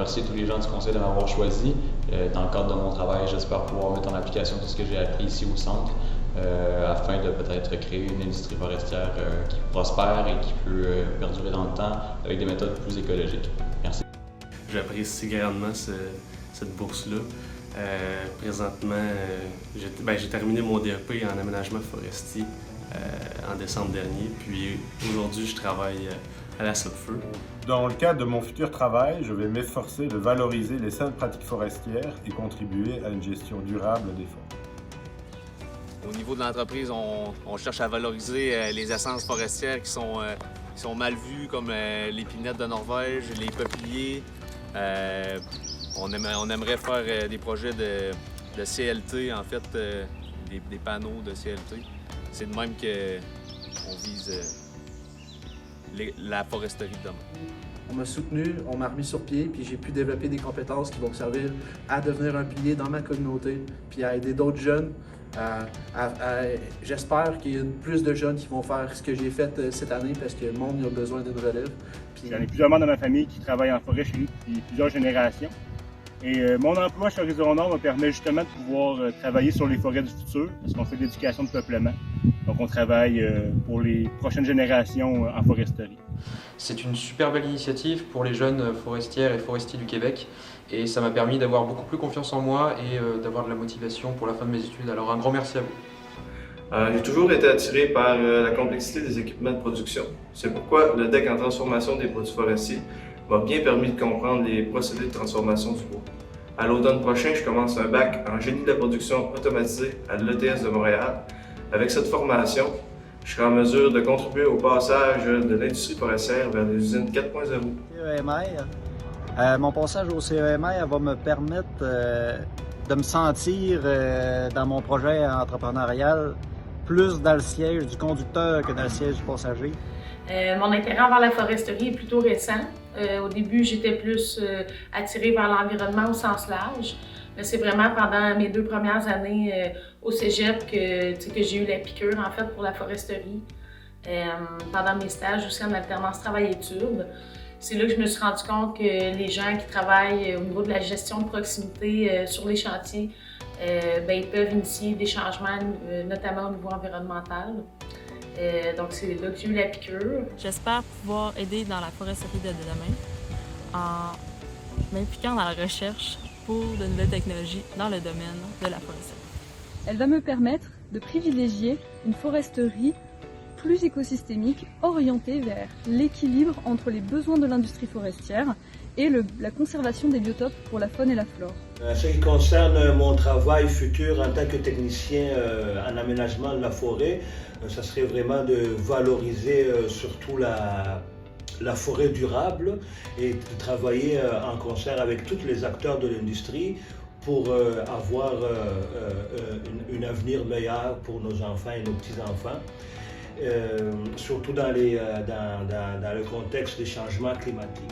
remercier tous les gens du conseil de m'avoir choisi. Dans le cadre de mon travail, j'espère pouvoir mettre en application tout ce que j'ai appris ici au centre afin de peut-être créer une industrie forestière qui prospère et qui peut perdurer dans le temps avec des méthodes plus écologiques. Merci. J'apprécie grandement cette bourse-là. Présentement, j'ai terminé mon DEP en aménagement forestier en décembre dernier, puis aujourd'hui je travaille à la Sopfeu. Dans le cadre de mon futur travail, je vais m'efforcer de valoriser les saines pratiques forestières et contribuer à une gestion durable des forêts. Au niveau de l'entreprise, on cherche à valoriser les essences forestières qui sont mal vues, comme l'épinette de Norvège, les peupliers. On aimerait faire des projets de CLT, en fait, des panneaux de CLT. C'est de même qu'on vise la foresterie de demain. On m'a soutenu, on m'a remis sur pied, puis j'ai pu développer des compétences qui vont me servir à devenir un pilier dans ma communauté, puis à aider d'autres jeunes. J'espère qu'il y a plus de jeunes qui vont faire ce que j'ai fait cette année parce que le monde a besoin d'une relève. J'en ai plusieurs membres dans ma famille qui travaillent en forêt chez nous depuis plusieurs générations. Et mon emploi chez Horizon Nord me permet justement de pouvoir travailler sur les forêts du futur parce qu'on fait de l'éducation de peuplement. Donc on travaille pour les prochaines générations en foresterie. C'est une super belle initiative pour les jeunes forestières et forestiers du Québec et ça m'a permis d'avoir beaucoup plus confiance en moi et d'avoir de la motivation pour la fin de mes études. Alors un grand merci à vous. J'ai toujours été attiré par la complexité des équipements de production. C'est pourquoi le DEC en transformation des produits forestiers m'a bien permis de comprendre les procédés de transformation du bois. À l'automne prochain, je commence un bac en génie de la production automatisée à l'ETS de Montréal. Avec cette formation, je serai en mesure de contribuer au passage de l'industrie forestière vers les usines 4.0. Mon passage au CEMR va me permettre de me sentir dans mon projet entrepreneurial plus dans le siège du conducteur que dans le siège du passager. Mon intérêt envers la foresterie est plutôt récent. Au début, j'étais plus attirée vers l'environnement au sens large. Mais c'est vraiment pendant mes 2 premières années au cégep que j'ai eu la piqûre en fait pour la foresterie. Pendant mes stages aussi en alternance travail-études. C'est là que je me suis rendu compte que les gens qui travaillent au niveau de la gestion de proximité sur les chantiers, ils peuvent initier des changements, notamment au niveau environnemental. Donc c'est là que j'ai eu la piqûre. J'espère pouvoir aider dans la foresterie de demain en m'impliquant dans la recherche pour de nouvelles technologies dans le domaine de la foresterie. Elle va me permettre de privilégier une foresterie plus écosystémique, orientée vers l'équilibre entre les besoins de l'industrie forestière et la conservation des biotopes pour la faune et la flore. En ce qui concerne mon travail futur en tant que technicien en aménagement de la forêt, ça serait vraiment de valoriser surtout la forêt durable et de travailler en concert avec tous les acteurs de l'industrie pour avoir un avenir meilleur pour nos enfants et nos petits-enfants, surtout dans le contexte des changements climatiques.